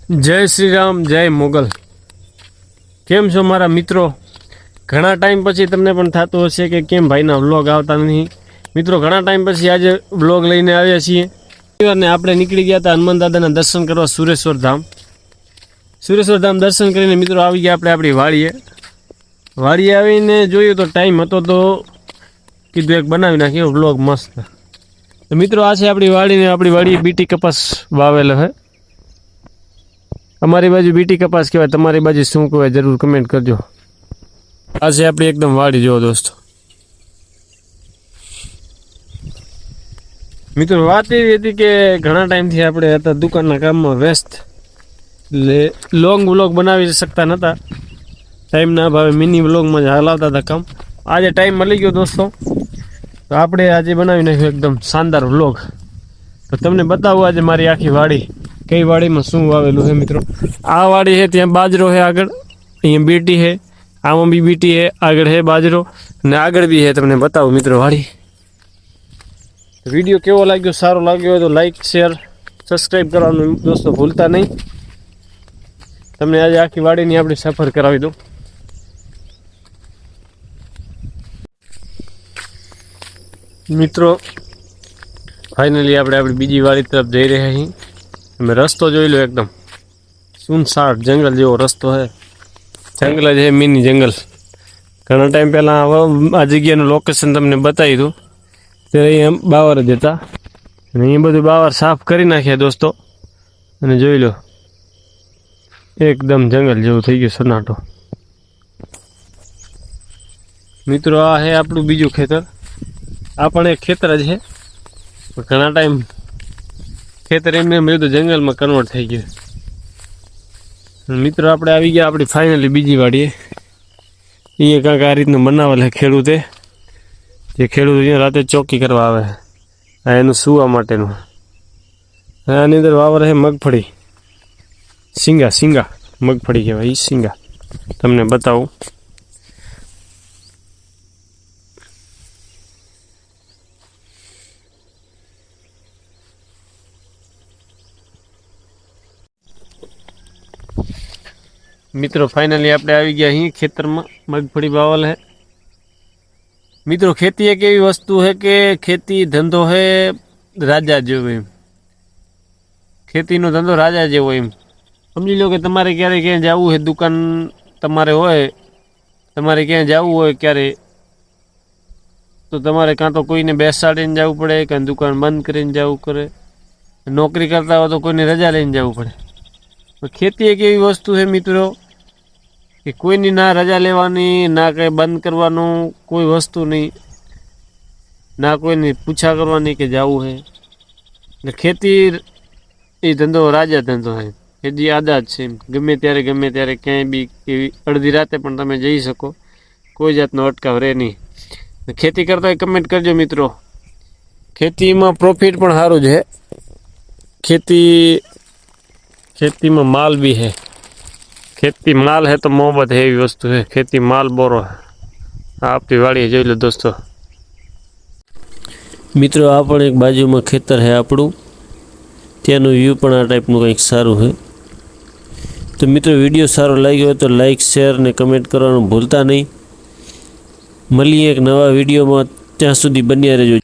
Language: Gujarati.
जय श्री राम जय मोगल। केम छो मारा मित्रों? घणा टाइम पछी तमने पण थातुं हशे के केम भाईना व्लॉग आवता नहीं। मित्रों घणा टाइम पछी आज व्लॉग लईने आव्या छीए ने आपणे निकળી ગયા હતા હનુમાન દાદાના દર્શન કરવા સુરેશ્વર ધામ દર્શન કરીને મિત્રો આવી ગયા આપણે આપણી વાડીએ આવીને જોયું તો ટાઈમ હતો તો કીધું એક બનાવી નાખ્યો વ્લોગ મસ્ત। તો મિત્રો આ છે આપણી વાડી બીટી કપાસ વાવેલો છે। અમારી બાજુ બીટી કપાસ કહેવાય, તમારી બાજુ શું કહેવાય જરૂર કમેન્ટ કરજો। આ છે આપણી એકદમ વાડી જો દોસ્તો। મિત્રો વાત એવી હતી કે ઘણા ટાઈમથી આપણે હતા દુકાનના કામમાં વ્યસ્ત, એટલે લોંગ વ્લોગ બનાવી શકતા નહોતા, ટાઈમના અભાવે મિની વ્લોગમાં જ હલાવતા હતા કામ। આજે ટાઈમ મળી ગયો દોસ્તો, તો આપણે આજે બનાવી નાખ્યો એકદમ શાનદાર વ્લોગ। તો તમને બતાવું આજે મારી આખી વાડી, કઈ વાડીમાં શું વાવેલું છે મિત્રો। આ વાડી છે, ત્યાં બાજરો છે, આગળ અહીંયા બીટી છે, આમાં બી બીટી છે, આગળ છે બાજરો અને આગળ બી છે। તમને બતાવું મિત્રો વાડી। વિડીયો કેવો લાગ્યો, સારો લાગ્યો હોય તો લાઈક શેર સબસ્ક્રાઈબ કરવાનું દોસ્તો ભૂલતા નહીં। તમને આજે આખી વાડીની આપણી સફર કરાવી દઉં। મિત્રો ફાઇનલી આપણે આપણી બીજી વાડી તરફ જઈ રહ્યા છીએ। તમે રસ્તો જોઈ લો, એકદમ સુનસાન જંગલ જેવો રસ્તો છે, જંગલ જ છે, મિની જંગલ। ઘણા ટાઈમ પહેલાં આ જગ્યાનું લોકેશન તમને બતાવી દઉં, ત્યારે અહીંયા બાવર જ હતા અને અહીંયા બધું બાવર સાફ કરી નાખ્યા દોસ્તો, અને જોઈ લો એકદમ જંગલ જેવું થઈ ગયું સન્નાટો। મિત્રો આ છે આપણું બીજું ખેતર, આ પણ એક ખેતર જ છે, ઘણા ટાઈમ ખેતર એમને મેં તો જંગલમાં કન્વર્ટ થઈ ગયું। મિત્રો આપણે આવી ગયા આપણી ફાઇનલી બીજી વાડીએ। અહીંયા કાંઈક આ રીતનું બનાવેલ છે ખેડૂતે, જે ખેડૂત અહીંયા રાતે ચોકી કરવા આવે, આ એનું સૂવા માટેનું। આની અંદર વાવર છે મગફળી, શીંગા મગફળી કહેવાય, એ શીંગા તમને બતાવું। મિત્રો ફાઇનલી આપણે આવી ગયા અહીં ખેતરમાં, મગફળી વાવલ છે। મિત્રો ખેતી એક એવી વસ્તુ છે કે ખેતી ધંધો છે રાજા જેવો, એમ ખેતીનો ધંધો રાજા જેવો એમ સમજી લો કે તમારે ક્યારે ક્યાંય જવું છે, દુકાન તમારે હોય, તમારે ક્યાંય જવું હોય ક્યારે, તો તમારે કાં તો કોઈને બેસાડીને જવું પડે, કાં દુકાન બંધ કરીને જવું પડે, નોકરી કરતા હોય તો કોઈને રજા લઈને જવું પડે। ખેતી એક એવી વસ્તુ છે મિત્રો કે કોઈની ના રજા લેવાની, ના કંઈ બંધ કરવાનું, કોઈ વસ્તુ નહીં, ના કોઈની પૂછા કરવાની કે જવું છે। એટલે ખેતી એ ધંધો રાજા ધંધો છે, ખેતી આઝાદ છે, ગમે ત્યારે ક્યાંય બી એવી અડધી રાતે પણ તમે જઈ શકો, કોઈ જાતનો અટકાવ રહે નહીં। ખેતી કરતા હોય કમેન્ટ કરજો મિત્રો। ખેતીમાં પ્રોફિટ પણ સારું જ છે, ખેતીમાં માલ બી है, खेती माल है तो मोहब्बत है, एवी वस्तु है, खेती माल बोरो है। आपकी वाड़ी જોઈ લો दोस्तों। મિત્રો આ પણ એક બાજુમાં ખેતર છે આપણું, ત્યાંનું વ્યૂ પણ આ ટાઈપનું કંઈક સારું છે। તો મિત્રો વિડીયો સારો લાગ્યો હોય તો લાઈક શેર ને કમેન્ટ કરવાનું ભૂલતા નહીં। મળીએ એક નવા વિડીયોમાં, ત્યાં સુધી બન્યા રહેજો।